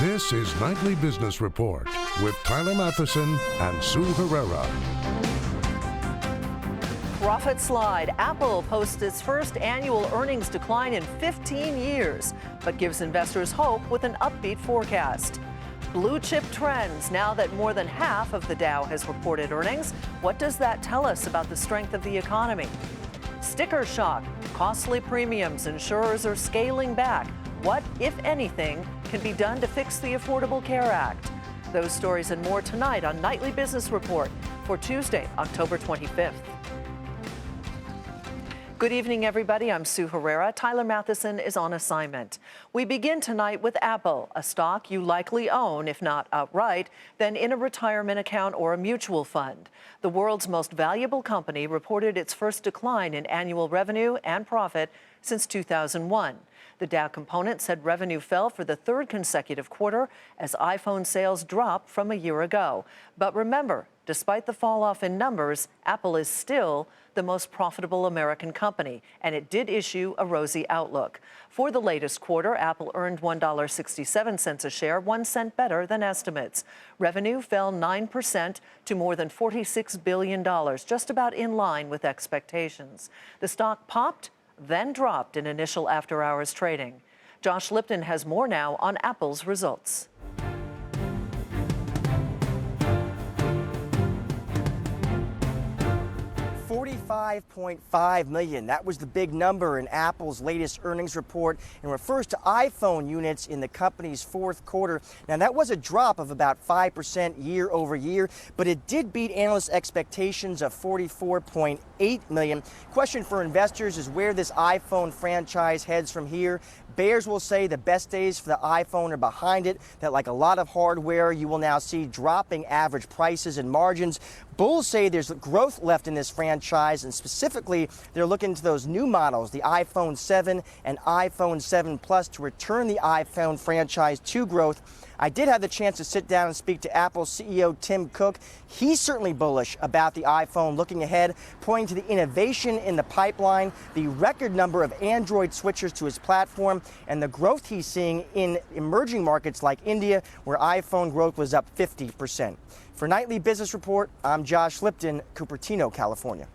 This is Nightly Business Report with Tyler Matheson and Sue Herrera. Profit slide. Apple posts its first annual earnings decline in 15 years, but gives investors hope with an upbeat forecast. Blue chip trends. Now that more than half of the Dow has reported earnings, what does that tell us about the strength of the economy? Sticker shock. Costly premiums. Insurers are scaling back. What, if anything, can be done to fix the Affordable Care Act? Those stories and more tonight on Nightly Business Report for Tuesday, October 25th. Good evening, everybody. I'm Sue Herrera. Tyler Matheson is on assignment. We begin tonight with Apple, a stock you likely own, if not outright, then in a retirement account or a mutual fund. The world's most valuable company reported its first decline in annual revenue and profit since 2001. The Dow component said revenue fell for the third consecutive quarter as iPhone sales dropped from a year ago. But remember, despite the fall off in numbers, Apple is still the most profitable American company, and it did issue a rosy outlook. For the latest quarter, Apple earned $1.67 a share, 1 cent better than estimates. Revenue fell 9% to more than $46 billion, just about in line with expectations. The stock popped, then dropped in initial after-hours trading. Josh Lipton has more now on Apple's results. $45.5 million. That was the big number in Apple's latest earnings report and refers to iPhone units in the company's fourth quarter. Now, that was a drop of about 5% year over year, but it did beat analyst expectations of $44.8 million. Question for investors is where this iPhone franchise heads from here. Bears will say the best days for the iPhone are behind it, that like a lot of hardware, you will now see dropping average prices and margins. Bulls say there's growth left in this franchise, and specifically, they're looking to those new models, the iPhone 7 and iPhone 7 Plus, to return the iPhone franchise to growth. I did have the chance to sit down and speak to Apple CEO Tim Cook. He's certainly bullish about the iPhone looking ahead, pointing to the innovation in the pipeline, the record number of Android switchers to his platform, and the growth he's seeing in emerging markets like India, where iPhone growth was up 50%. For Nightly Business Report, I'm Josh Lipton, Cupertino, California.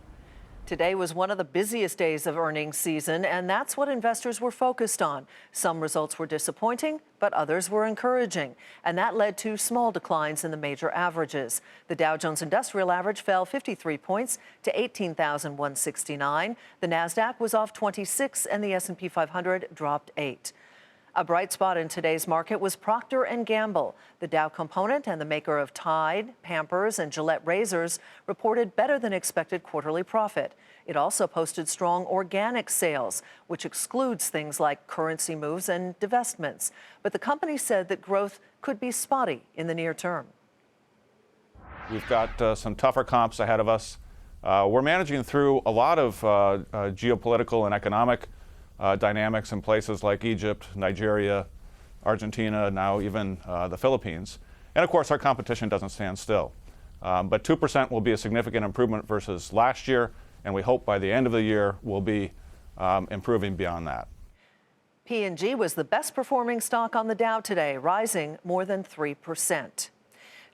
Today was one of the busiest days of earnings season, and that's what investors were focused on. Some results were disappointing, but others were encouraging, and that led to small declines in the major averages. The Dow Jones Industrial Average fell 53 points to 18,169. The Nasdaq was off 26, and the S&P 500 dropped 8. A bright spot in today's market was Procter & Gamble. The Dow component and the maker of Tide, Pampers, and Gillette razors reported better than expected quarterly profit. It also posted strong organic sales, which excludes things like currency moves and divestments. But the company said that growth could be spotty in the near term. We've got some tougher comps ahead of us. We're managing through a lot of geopolitical and economic dynamics in places like Egypt, Nigeria, Argentina, now even the Philippines. And of course, our competition doesn't stand still. But 2% will be a significant improvement versus last year, and we hope by the end of the year we'll be improving beyond that. P&G was the best performing stock on the Dow today, rising more than 3%.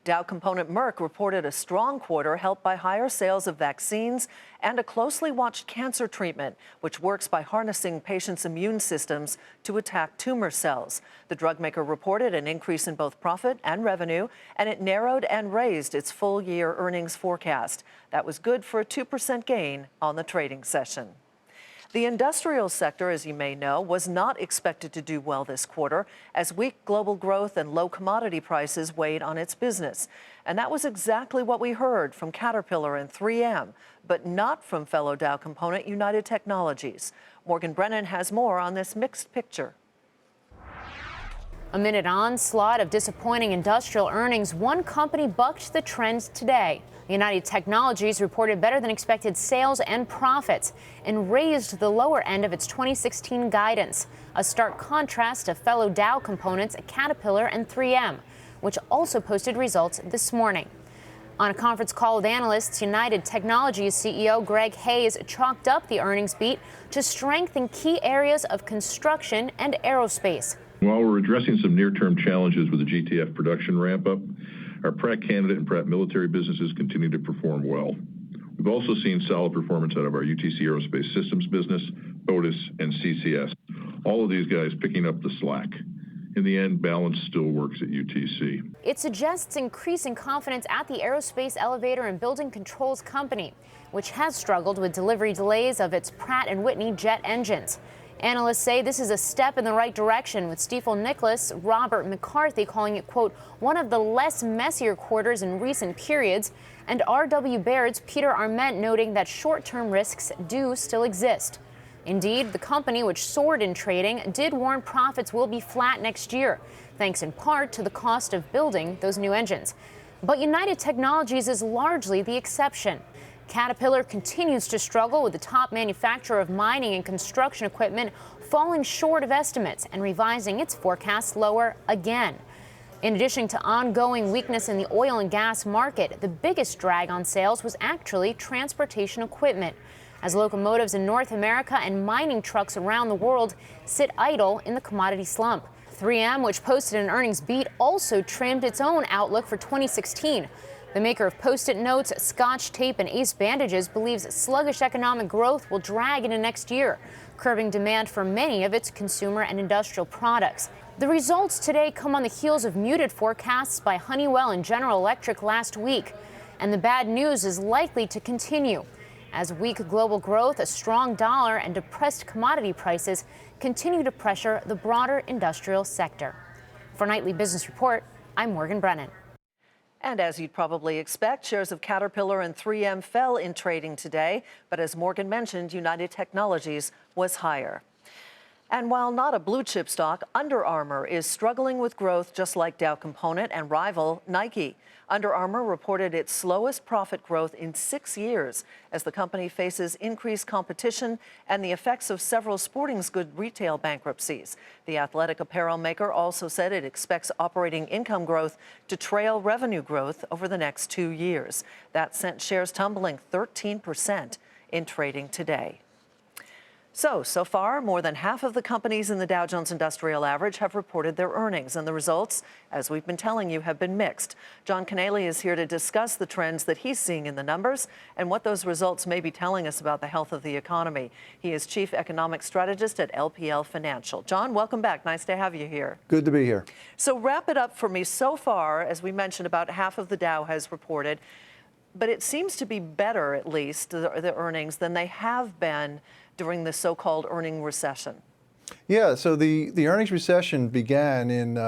Dow component Merck reported a strong quarter helped by higher sales of vaccines and a closely watched cancer treatment, which works by harnessing patients' immune systems to attack tumor cells. The drug maker reported an increase in both profit and revenue, and it narrowed and raised its full-year earnings forecast. That was good for a 2% gain on the trading session. The industrial sector, as you may know, was not expected to do well this quarter as weak global growth and low commodity prices weighed on its business. And that was exactly what we heard from Caterpillar and 3M, but not from fellow Dow component United Technologies. Morgan Brennan has more on this mixed picture. Amid an onslaught of disappointing industrial earnings, one company bucked the trend today. United Technologies reported better than expected sales and profits and raised the lower end of its 2016 guidance, a stark contrast to fellow Dow components Caterpillar and 3M, which also posted results this morning. On a conference call with analysts, United Technologies CEO Greg Hayes chalked up the earnings beat to strength in key areas of construction and aerospace. While we're addressing some near-term challenges with the GTF production ramp-up, our Pratt Canada and Pratt military businesses continue to perform well. We've also seen solid performance out of our UTC Aerospace Systems business, Otis, and CCS. All of these guys picking up the slack. In the end, balance still works at UTC. It suggests increasing confidence at the Aerospace Elevator and Building Controls Company, which has struggled with delivery delays of its Pratt & Whitney jet engines. Analysts say this is a step in the right direction, with Stifel Nicolaus Robert McCarthy calling it, quote, one of the less messier quarters in recent periods, and R.W. Baird's Peter Arment noting that short-term risks do still exist. Indeed, the company, which soared in trading, did warn profits will be flat next year, thanks in part to the cost of building those new engines. But United Technologies is largely the exception. Caterpillar continues to struggle, with the top manufacturer of mining and construction equipment falling short of estimates and revising its forecasts lower again. In addition to ongoing weakness in the oil and gas market, the biggest drag on sales was actually transportation equipment, as locomotives in North America and mining trucks around the world sit idle in the commodity slump. 3M, which posted an earnings beat, also trimmed its own outlook for 2016. The maker of Post-it notes, Scotch tape, and Ace bandages believes sluggish economic growth will drag into next year, curbing demand for many of its consumer and industrial products. The results today come on the heels of muted forecasts by Honeywell and General Electric last week, and the bad news is likely to continue, as weak global growth, a strong dollar, and depressed commodity prices continue to pressure the broader industrial sector. For Nightly Business Report, I'm Morgan Brennan. And as you'd probably expect, shares of Caterpillar and 3M fell in trading today. But as Morgan mentioned, United Technologies was higher. And while not a blue chip stock, Under Armour is struggling with growth, just like Dow Component and rival Nike. Under Armour reported its slowest profit growth in 6 years as the company faces increased competition and the effects of several sporting goods retail bankruptcies. The athletic apparel maker also said it expects operating income growth to trail revenue growth over the next 2 years. That sent shares tumbling 13% in trading today. So far, more than half of the companies in the Dow Jones Industrial Average have reported their earnings, and the results, as we've been telling you, have been mixed. John Canale is here to discuss the trends that he's seeing in the numbers and what those results may be telling us about the health of the economy. He is Chief Economic Strategist at LPL Financial. John, welcome back. Nice to have you here. Good to be here. So wrap it up for me. So far, as we mentioned, about half of the Dow has reported, but it seems to be better, at least, the earnings, than they have been during the so-called earning recession. Yeah, so the earnings recession began in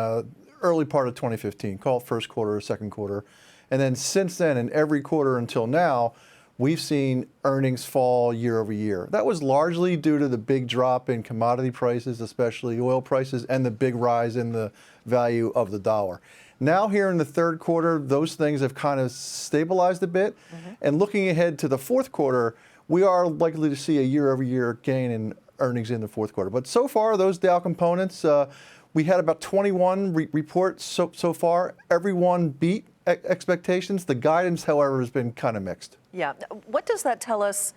early part of 2015, called first quarter or second quarter. And then since then, in every quarter until now, we've seen earnings fall year over year. That was largely due to the big drop in commodity prices, especially oil prices, and the big rise in the value of the dollar. Now here in the third quarter, those things have kind of stabilized a bit. And looking ahead to the fourth quarter, we are likely to see a year-over-year gain in earnings in the fourth quarter. But so far, those Dow components, we had about 21 reports so far. Every one beat expectations. The guidance, however, has been kind of mixed. Yeah. What does that tell us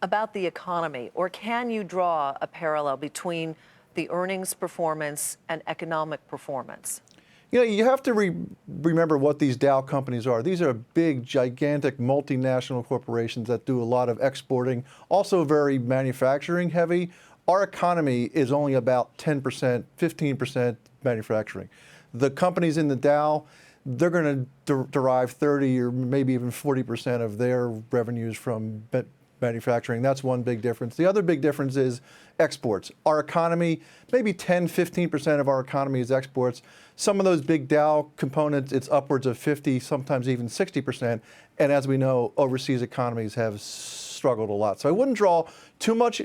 about the economy? Or can you draw a parallel between the earnings performance and economic performance? You know, you have to remember what these Dow companies are. These are big, gigantic, multinational corporations that do a lot of exporting, also very manufacturing heavy. Our economy is only about 10%, 15% manufacturing. The companies in the Dow, they're going to derive 30 or maybe even 40% of their revenues from manufacturing. That's one big difference. The other big difference is exports. Our economy, maybe 10, 15% of our economy is exports. Some of those big Dow components, it's upwards of 50, sometimes even 60%. And as we know, overseas economies have struggled a lot. So I wouldn't draw too much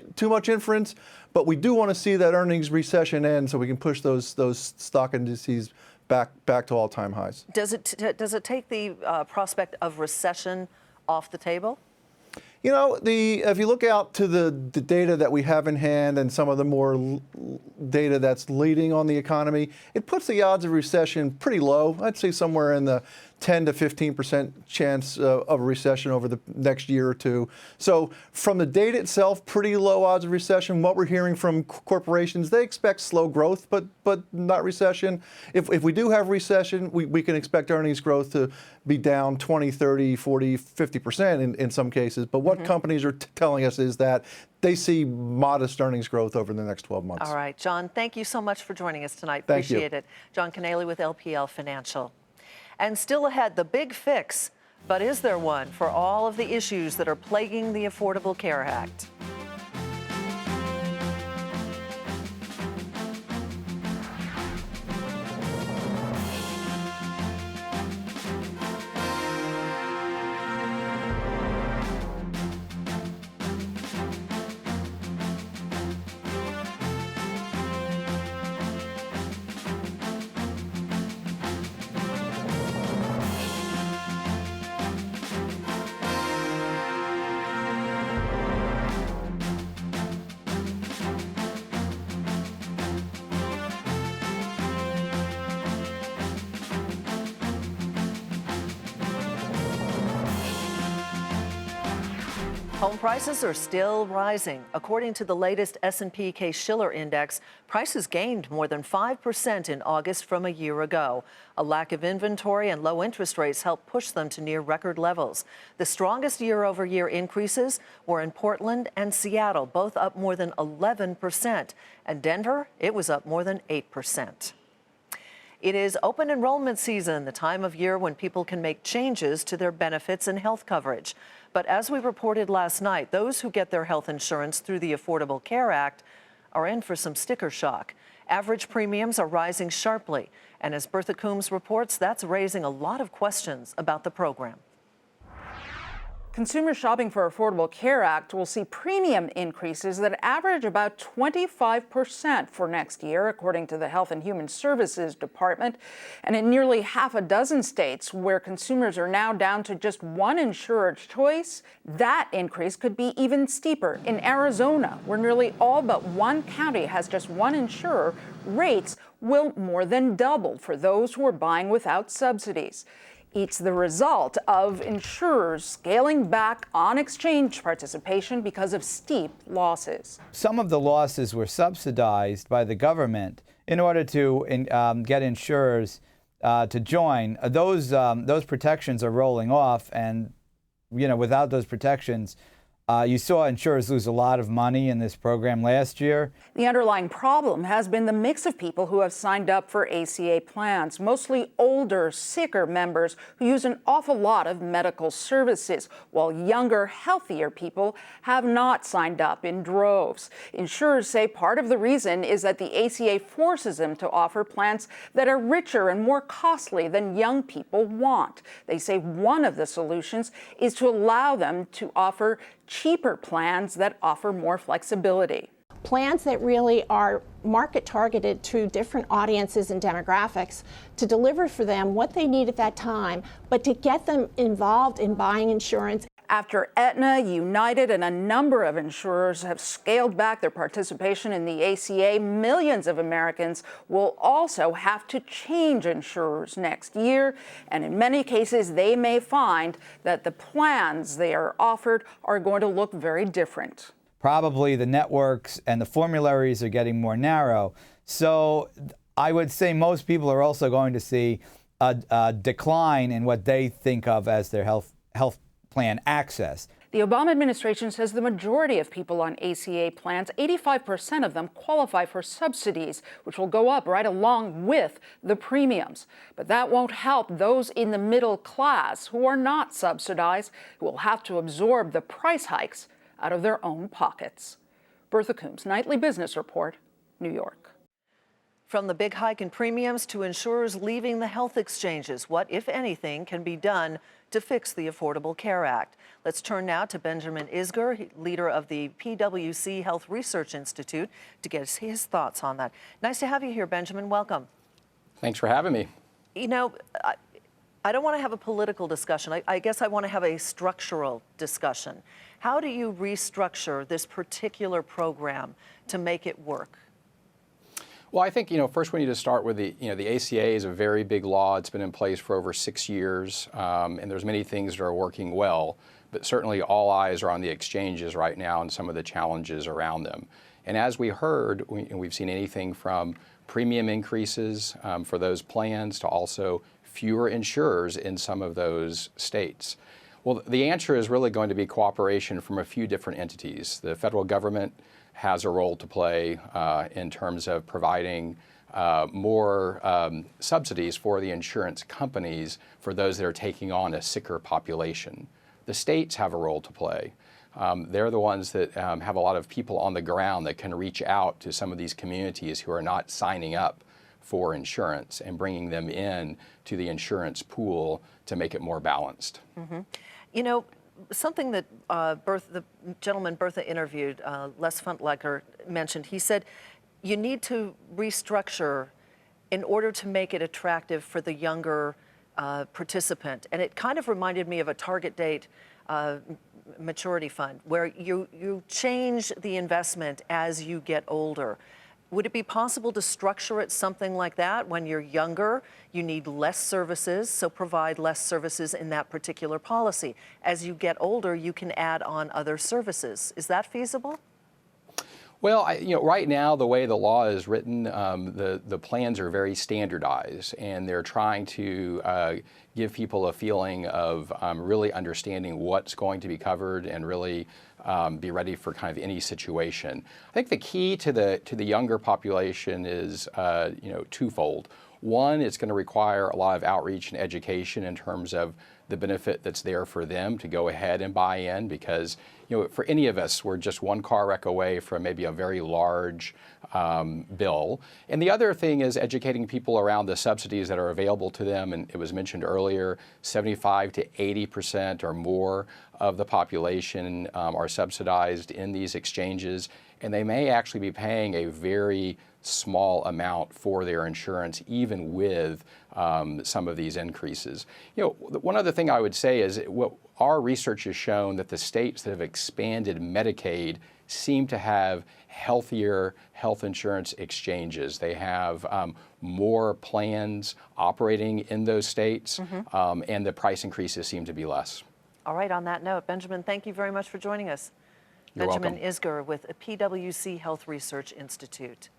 inference, but we do want to see that earnings recession end so we can push those stock indices back to all-time highs. Does it take the prospect of recession off the table? You know, if you look out to the data that we have in hand and some of the more data that's leading on the economy, it puts the odds of recession pretty low. I'd say somewhere in the 10 to 15% chance of a recession over the next year or two. So from the data itself, pretty low odds of recession. What we're hearing from corporations, they expect slow growth, but not recession. If we do have recession, we can expect earnings growth to be down 20, 30, 40, 50% in some cases. But what companies are telling us is that they see modest earnings growth over the next 12 months. All right, John, thank you so much for joining us tonight. Thank you. Appreciate it. John Canale with LPL Financial. And still ahead, the big fix. But is there one for all of the issues that are plaguing the Affordable Care Act? Home prices are still rising. According to the latest S&P Case-Shiller index, prices gained more than 5% in August from a year ago. A lack of inventory and low interest rates helped push them to near record levels. The strongest year-over-year increases were in Portland and Seattle, both up more than 11%. And Denver, it was up more than 8%. It is open enrollment season, the time of year when people can make changes to their benefits and health coverage. But as we reported last night, those who get their health insurance through the Affordable Care Act are in for some sticker shock. Average premiums are rising sharply. And as Bertha Coombs reports, that's raising a lot of questions about the program. Consumers shopping for Affordable Care Act will see premium increases that average about 25% for next year, according to the Health and Human Services Department. And in nearly half a dozen states where consumers are now down to just one insurer choice, that increase could be even steeper. In Arizona, where nearly all but one county has just one insurer, rates will more than double for those who are buying without subsidies. It's the result of insurers scaling back on exchange participation because of steep losses. Some of the losses were subsidized by the government in order to get insurers to join. Those protections are rolling off, and without those protections, you saw insurers lose a lot of money in this program last year. The underlying problem has been the mix of people who have signed up for ACA plans, mostly older, sicker members who use an awful lot of medical services, while younger, healthier people have not signed up in droves. Insurers say part of the reason is that the ACA forces them to offer plans that are richer and more costly than young people want. They say one of the solutions is to allow them to offer cheaper plans that offer more flexibility. Plans that really are market targeted to different audiences and demographics to deliver for them what they need at that time, but to get them involved in buying insurance. After Aetna, United, and a number of insurers have scaled back their participation in the ACA, millions of Americans will also have to change insurers next year. And in many cases, they may find that the plans they are offered are going to look very different. Probably the networks and the formularies are getting more narrow. So I would say most people are also going to see a decline in what they think of as their health plan access. The Obama administration says the majority of people on ACA plans, 85% of them, qualify for subsidies, which will go up right along with the premiums. But that won't help those in the middle class who are not subsidized, who will have to absorb the price hikes out of their own pockets. Bertha Coombs, Nightly Business Report, New York. From the big hike in premiums to insurers leaving the health exchanges, what, if anything, can be done to fix the Affordable Care Act? Let's turn now to Benjamin Isger, leader of the PwC Health Research Institute, to get his thoughts on that. Nice to have you here, Benjamin. Welcome. Thanks for having me. You know, I don't want to have a political discussion. I guess I want to have a structural discussion. How do you restructure this particular program to make it work? Well, I think, first we need to start with the ACA is a very big law. It's been in place for over 6 years, and there's many things that are working well, but certainly all eyes are on the exchanges right now and some of the challenges around them. And as we heard, we've seen anything from premium increases for those plans to also fewer insurers in some of those states. Well, the answer is really going to be cooperation from a few different entities. The federal government has a role to play in terms of providing more subsidies for the insurance companies for those that are taking on a sicker population. The states have a role to play. They're the ones that have a lot of people on the ground that can reach out to some of these communities who are not signing up for insurance and bringing them in to the insurance pool to make it more balanced. Mm-hmm. Something that the gentleman Bertha interviewed, Les Funtlecker, mentioned, he said, you need to restructure in order to make it attractive for the younger participant. And it kind of reminded me of a target date maturity fund, where you change the investment as you get older. Would it be possible to structure it something like that? When you're younger, you need less services, so provide less services in that particular policy. As you get older, you can add on other services. Is that feasible? Well, right now, the way the law is written, the plans are very standardized, and they're trying to give people a feeling of really understanding what's going to be covered and really be ready for kind of any situation. I think the key to the younger population is twofold. One, it's going to require a lot of outreach and education in terms of the benefit that's there for them to go ahead and buy in, because for any of us, we're just one car wreck away from maybe a very large bill. And the other thing is educating people around the subsidies that are available to them. And it was mentioned earlier, 75 to 80% or more of the population are subsidized in these exchanges, and they may actually be paying a very small amount for their insurance, even with some of these increases. One other thing I would say is what our research has shown that the states that have expanded Medicaid seem to have healthier health insurance exchanges. They have more plans operating in those states, and the price increases seem to be less. All right, on that note, Benjamin, thank you very much for joining us. You're Benjamin welcome. Isger with PwC Health Research Institute.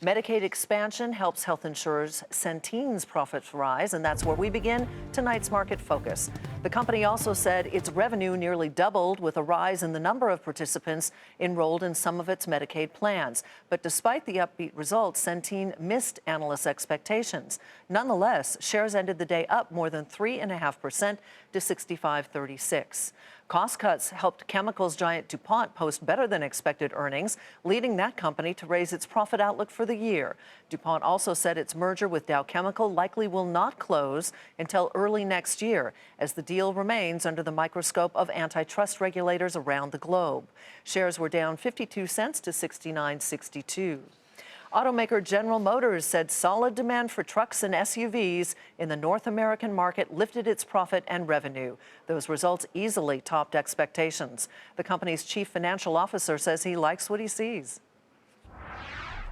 Medicaid expansion helps health insurers Centene's profits rise, and that's where we begin tonight's market focus. The company also said its revenue nearly doubled with a rise in the number of participants enrolled in some of its Medicaid plans. But despite the upbeat results, Centene missed analysts' expectations. Nonetheless, shares ended the day up more than 3.5% to $65.36. Cost cuts helped chemicals giant DuPont post better than expected earnings, leading that company to raise its profit outlook for the year. DuPont also said its merger with Dow Chemical likely will not close until early next year, as the deal remains under the microscope of antitrust regulators around the globe. Shares were down 52 cents to $69.62. Automaker General Motors said solid demand for trucks and SUVs in the North American market lifted its profit and revenue. Those results easily topped expectations. The company's chief financial officer says he likes what he sees.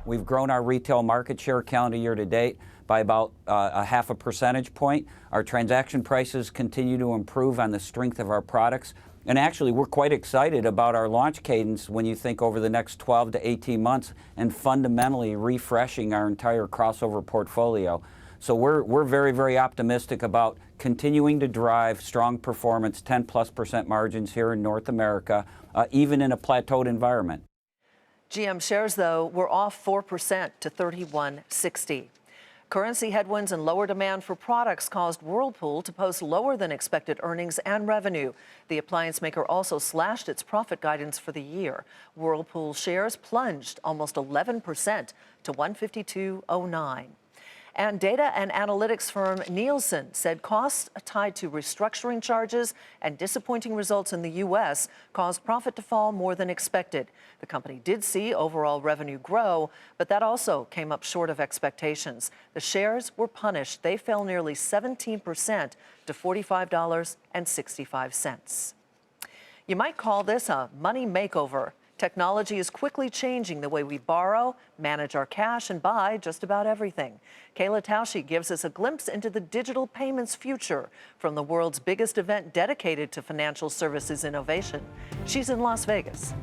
We've grown our retail market share calendar year to date by about a half a percentage point. Our transaction prices continue to improve on the strength of our products. And actually, we're quite excited about our launch cadence when you think over the next 12 to 18 months and fundamentally refreshing our entire crossover portfolio. So we're very, very optimistic about continuing to drive strong performance, 10+% margins here in North America, even in a plateaued environment. GM shares, though, were off 4% to $31.60. Currency headwinds and lower demand for products caused Whirlpool to post lower than expected earnings and revenue. The appliance maker also slashed its profit guidance for the year. Whirlpool shares plunged almost 11% to $152.09. And data and analytics firm Nielsen said costs tied to restructuring charges and disappointing results in the U.S. caused profit to fall more than expected. The company did see overall revenue grow, but that also came up short of expectations. The shares were punished. They fell nearly 17% to $45.65. You might call this a money makeover. Technology is quickly changing the way we borrow, manage our cash, and buy just about everything. Kayla Tausche gives us a glimpse into the digital payments future from the world's biggest event dedicated to financial services innovation. She's in Las Vegas.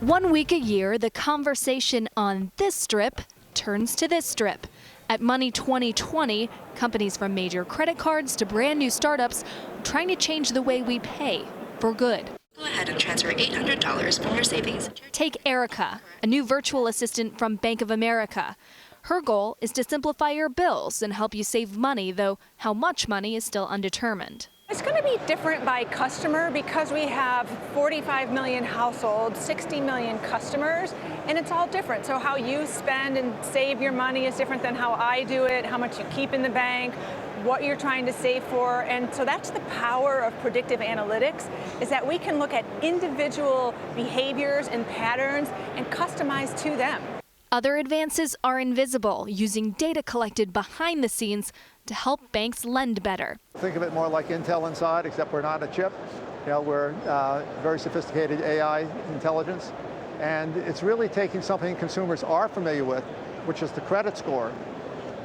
1 week a year, the conversation on this strip turns to this strip. At Money 2020, companies from major credit cards to brand new startups are trying to change the way we pay for good. Go ahead and transfer $800 from your savings. Take Erica, a new virtual assistant from Bank of America. Her goal is to simplify your bills and help you save money, though how much money is still undetermined. It's going to be different by customer because we have 45 million households, 60 million customers, and it's all different. So how you spend and save your money is different than how I do it, how much you keep in the bank, what you're trying to save for. And so that's the power of predictive analytics, is that we can look at individual behaviors and patterns and customize to them. Other advances are invisible, using data collected behind the scenes to help banks lend better. Think of it more like Intel Inside, except we're not a chip. We're very sophisticated AI intelligence. And it's really taking something consumers are familiar with, which is the credit score,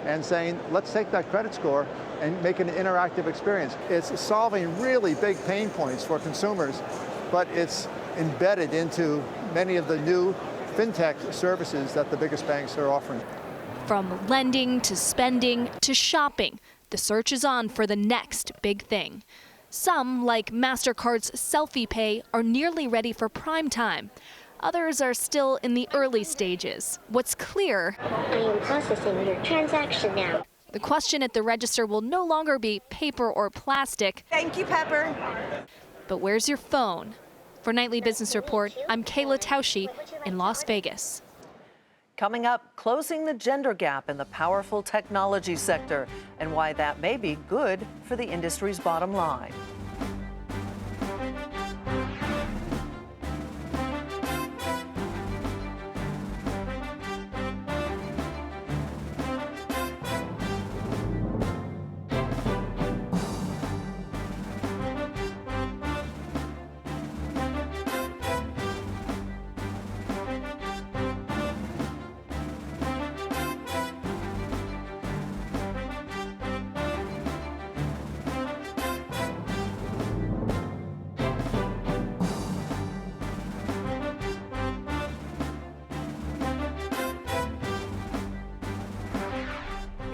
and saying, let's take that credit score and make an interactive experience. It's solving really big pain points for consumers, but it's embedded into many of the new fintech services that the biggest banks are offering. From lending to spending to shopping, the search is on for the next big thing. Some, like MasterCard's Selfie Pay, are nearly ready for prime time. Others are still in the early stages. What's clear, I am processing your transaction now. The question at the register will no longer be paper or plastic. Thank you, Pepper. But where's your phone? For Nightly Business Report, I'm Kayla Tausche in Las Vegas. Coming up, closing the gender gap in the powerful technology sector and why that may be good for the industry's bottom line.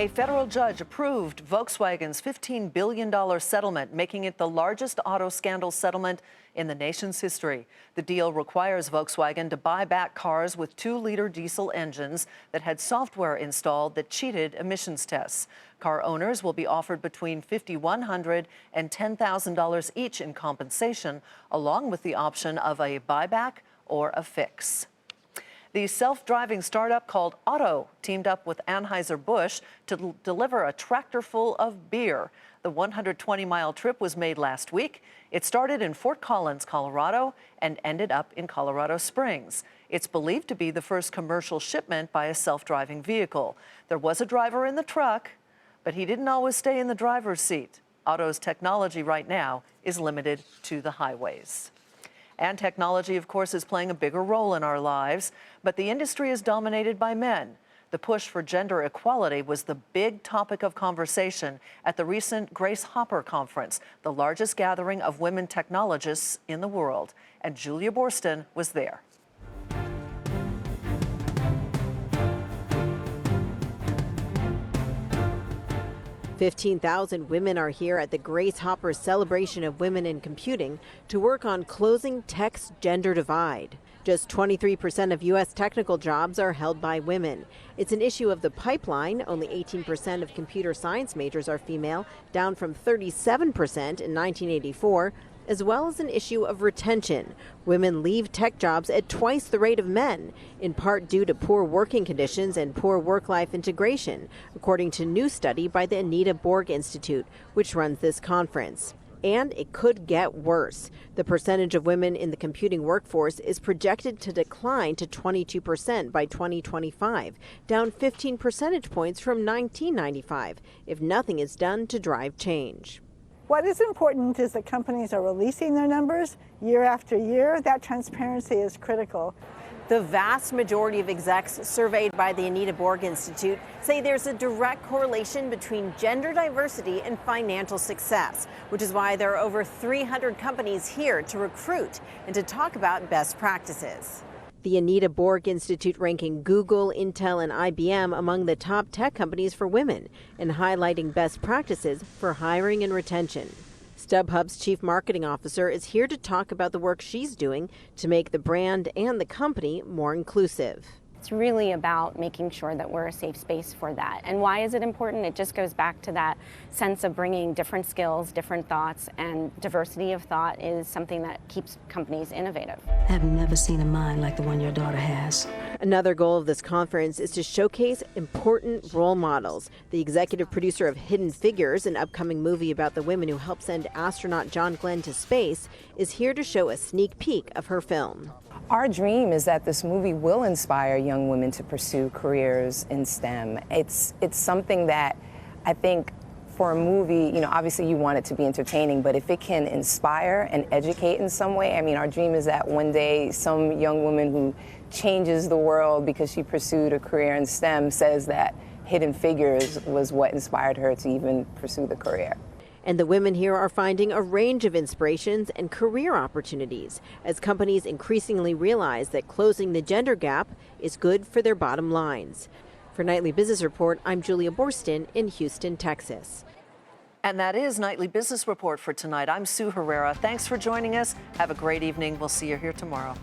A federal judge approved Volkswagen's $15 billion settlement, making it the largest auto scandal settlement in the nation's history. The deal requires Volkswagen to buy back cars with 2-liter diesel engines that had software installed that cheated emissions tests. Car owners will be offered between $5,100 and $10,000 each in compensation, along with the option of a buyback or a fix. The self-driving startup called Auto teamed up with Anheuser-Busch to deliver a tractor full of beer. The 120-mile trip was made last week. It started in Fort Collins, Colorado, and ended up in Colorado Springs. It's believed to be the first commercial shipment by a self-driving vehicle. There was a driver in the truck, but he didn't always stay in the driver's seat. Auto's technology right now is limited to the highways. And technology, of course, is playing a bigger role in our lives, but the industry is dominated by men. The push for gender equality was the big topic of conversation at the recent Grace Hopper Conference, the largest gathering of women technologists in the world. And Julia Borston was there. 15,000 women are here at the Grace Hopper Celebration of Women in Computing to work on closing tech's gender divide. Just 23% of U.S. technical jobs are held by women. It's an issue of the pipeline. Only 18% of computer science majors are female, down from 37% in 1984. as well as an issue of retention. Women leave tech jobs at twice the rate of men, in part due to poor working conditions and poor work-life integration, according to a new study by the Anita Borg Institute, which runs this conference. And it could get worse. The percentage of women in the computing workforce is projected to decline to 22% by 2025, down 15 percentage points from 1995, if nothing is done to drive change. What is important is that companies are releasing their numbers year after year. That transparency is critical. The vast majority of execs surveyed by the Anita Borg Institute say there's a direct correlation between gender diversity and financial success, which is why there are over 300 companies here to recruit and to talk about best practices. The Anita Borg Institute ranking Google, Intel, and IBM among the top tech companies for women and highlighting best practices for hiring and retention. StubHub's chief marketing officer is here to talk about the work she's doing to make the brand and the company more inclusive. It's really about making sure that we're a safe space for that. And why is it important? It just goes back to that sense of bringing different skills, different thoughts, and diversity of thought is something that keeps companies innovative. I've never seen a mind like the one your daughter has. Another goal of this conference is to showcase important role models. The executive producer of Hidden Figures, an upcoming movie about the women who helped send astronaut John Glenn to space, is here to show a sneak peek of her film. Our dream is that this movie will inspire young women to pursue careers in STEM. It's something that I think for a movie, you know, obviously you want it to be entertaining, but if it can inspire and educate in some way, I mean, our dream is that one day some young woman who changes the world because she pursued a career in STEM says that Hidden Figures was what inspired her to even pursue the career. And the women here are finding a range of inspirations and career opportunities as companies increasingly realize that closing the gender gap is good for their bottom lines. For Nightly Business Report, I'm Julia Borston in Houston, Texas. And that is Nightly Business Report for tonight. I'm Sue Herrera. Thanks for joining us. Have a great evening. We'll see you here tomorrow.